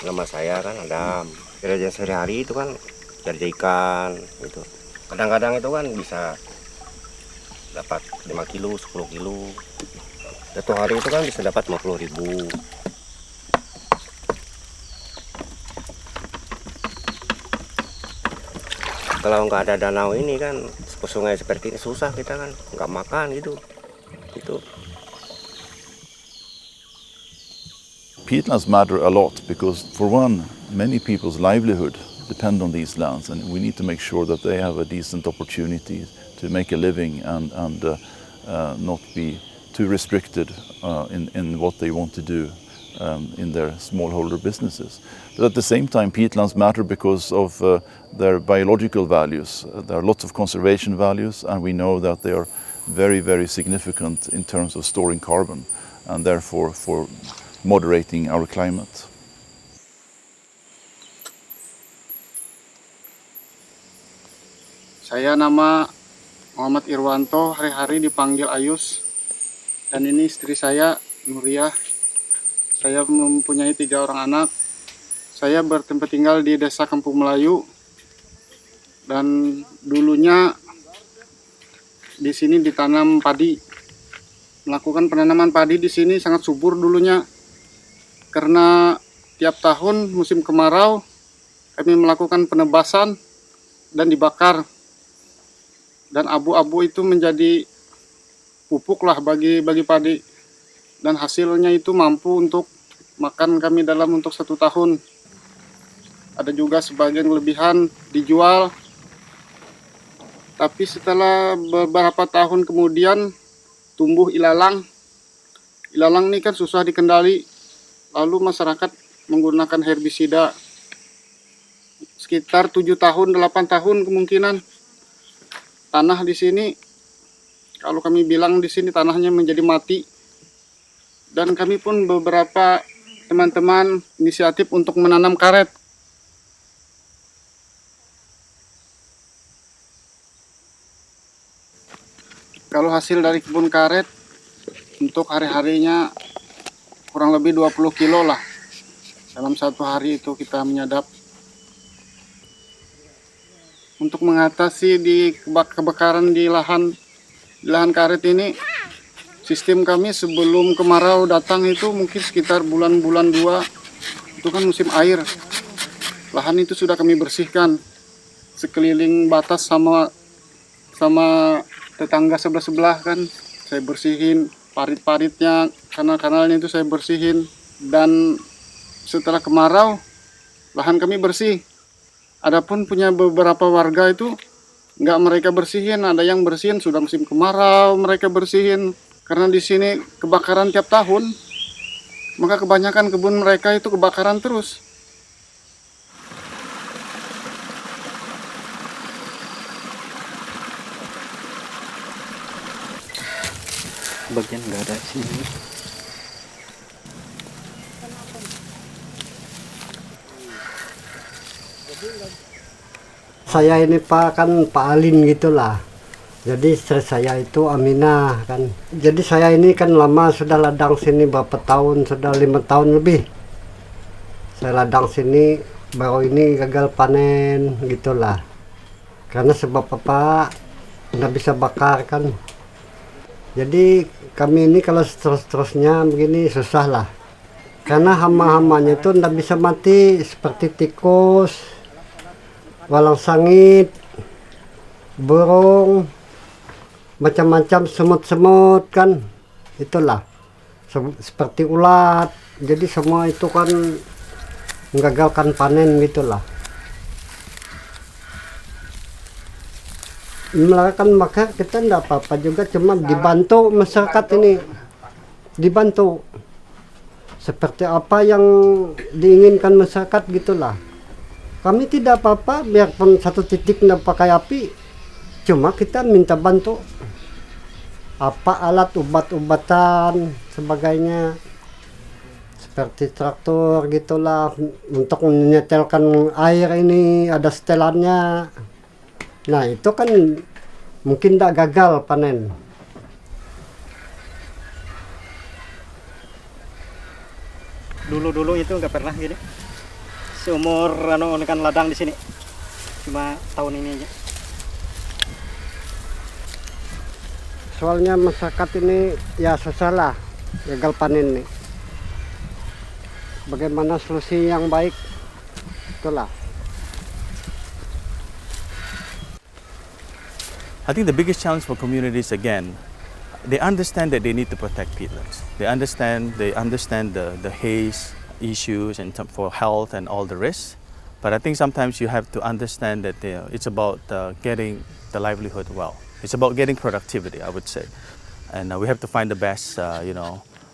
nama saya kan Adam. Kerjaan sehari-hari itu kan cari ikan gitu. Kadang-kadang itu kan bisa dapat 5 kilo, 10 kilo. Satu hari itu kan bisa dapat 50.000. Kalau nggak ada danau ini kan, ke sungai seperti ini susah kita kan, nggak makan gitu. Itu Peatlands matter a lot because, for one, many people's livelihood depend on these lands, and we need to make sure that they have a decent opportunity to make a living and not be too restricted in what they want to do in their smallholder businesses. But at the same time, peatlands matter because of their biological values. There are lots of conservation values, and we know that they are very, very significant in terms of storing carbon, and therefore for moderating our climate. Saya nama Muhammad Irwanto, hari-hari dipanggil Ayus. Dan ini istri saya, Nuriah. Saya mempunyai 3 orang anak. Saya bertempat tinggal di Desa Kampung Melayu. Dan dulunya di sini ditanam padi. Melakukan penanaman padi di sini sangat subur dulunya. Karena tiap tahun musim kemarau kami melakukan penebasan dan dibakar. Dan abu-abu itu menjadi pupuk lah bagi padi. Dan hasilnya itu mampu untuk makan kami dalam untuk 1 tahun. Ada juga sebagian lebihan dijual. Tapi setelah beberapa tahun kemudian tumbuh ilalang. Ilalang ini kan susah dikendali. Lalu masyarakat menggunakan herbisida. Sekitar 7 tahun, 8 tahun kemungkinan. Tanah di sini, kalau kami bilang di sini tanahnya menjadi mati. Dan kami pun beberapa teman-teman inisiatif untuk menanam karet. Kalau hasil dari kebun karet, untuk hari-harinya kurang lebih 20 kilo lah. Dalam 1 hari itu kita menyadap. Untuk mengatasi di kebakaran di lahan karet ini, sistem kami sebelum kemarau datang itu mungkin sekitar bulan-bulan 2, itu kan musim air. Lahan itu sudah kami bersihkan. Sekeliling batas sama tetangga sebelah-sebelah kan, saya bersihin. Parit-paritnya, kanal-kanalnya itu saya bersihin. Dan setelah kemarau, lahan kami bersih. Adapun punya beberapa warga itu nggak mereka bersihin. Ada yang bersihin sudah musim kemarau mereka bersihin. Karena di sini kebakaran tiap tahun, maka kebanyakan kebun mereka itu kebakaran terus. Bagian nggak ada sini. Saya ini Pak Alin gitulah. Jadi istri saya itu Aminah kan. Jadi saya ini kan lama sudah ladang sini berapa tahun, sudah 5 tahun lebih. Saya ladang sini, baru ini gagal panen gitulah. Karena sebab apa? Nggak bisa bakar kan. Jadi kami ini kalau terus-terusnya begini susah lah. Karena hama-hamanya itu nggak bisa mati seperti tikus, walang sangit, burung, macam-macam semut-semut kan. Itulah. Seperti ulat. Jadi semua itu kan menggagalkan panen gitulah. Melakukan maka kita enggak apa-apa juga, cuma dibantu masyarakat ini, dibantu seperti apa yang diinginkan masyarakat gitulah. Kami tidak apa-apa biarpun 1 titik enggak pakai api, cuma kita minta bantu apa alat obat-obatan sebagainya seperti traktor gitulah untuk menyetelkan air ini, ada setelannya. Nah itu kan mungkin tidak gagal panen. Dulu-dulu itu nggak pernah gini? seumur kan ladang di sini. Cuma tahun ini aja. Soalnya masyarakat ini ya susah lah, gagal panen nih. Bagaimana solusi yang baik? Itulah. I think the biggest challenge for communities, again, they understand that they need to protect peatlands. They understand the haze issues and for health and all the risks. But I think sometimes you have to understand that it's about getting the livelihood well. It's about getting productivity, I would say. And we have to find the best,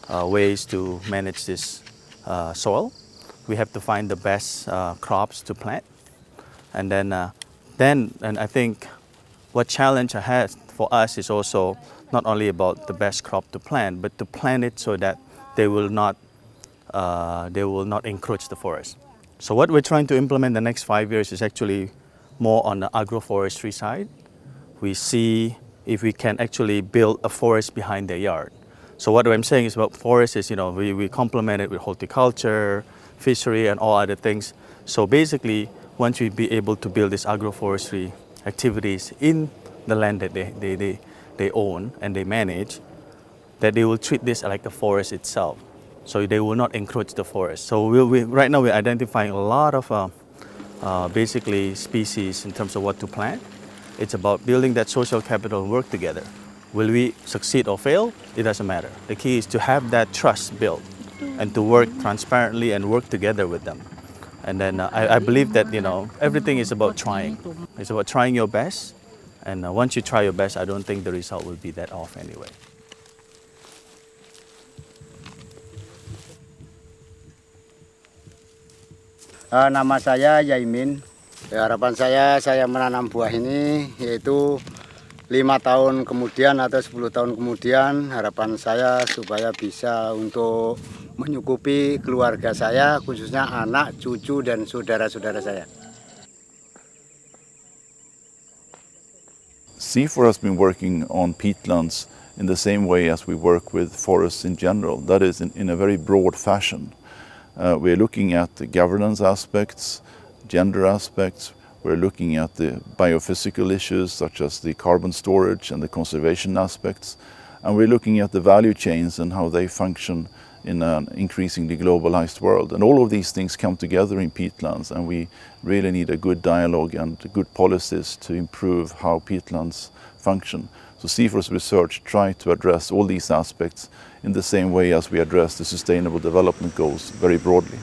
ways to manage this soil. We have to find the best crops to plant. And then I think what challenge ahead for us is also not only about the best crop to plant, but to plant it so that they will not encroach the forest. So what we're trying to implement the next 5 years is actually more on the agroforestry side. We see if we can actually build a forest behind their yard. So what I'm saying is about forest is, we complement it with horticulture, fishery, and all other things. So basically, once we be able to build this agroforestry activities in the land that they own and they manage, that they will treat this like a forest itself. So they will not encroach the forest. So right now we're identifying a lot of basically species in terms of what to plant. It's about building that social capital and work together. Will we succeed or fail? It doesn't matter. The key is to have that trust built and to work transparently and work together with them. And then I believe that, everything is about trying. It's about trying your best. And once you try your best, I don't think the result will be that off anyway. Nama saya Yaimin. Harapan saya menanam buah ini yaitu 5 tahun kemudian atau 10 tahun kemudian, harapan saya supaya bisa untuk menyukupi keluarga saya, khususnya anak, cucu, dan saudara-saudara saya. CIFOR has been working on peatlands in the same way as we work with forests in general. That is, in a very broad fashion. We're looking at the governance aspects, gender aspects. We're looking at the biophysical issues such as the carbon storage and the conservation aspects. And we're looking at the value chains and how they function in an increasingly globalized world. And all of these things come together in peatlands, and we really need a good dialogue and good policies to improve how peatlands function. So CIFOR's research try to address all these aspects in the same way as we address the Sustainable Development Goals very broadly.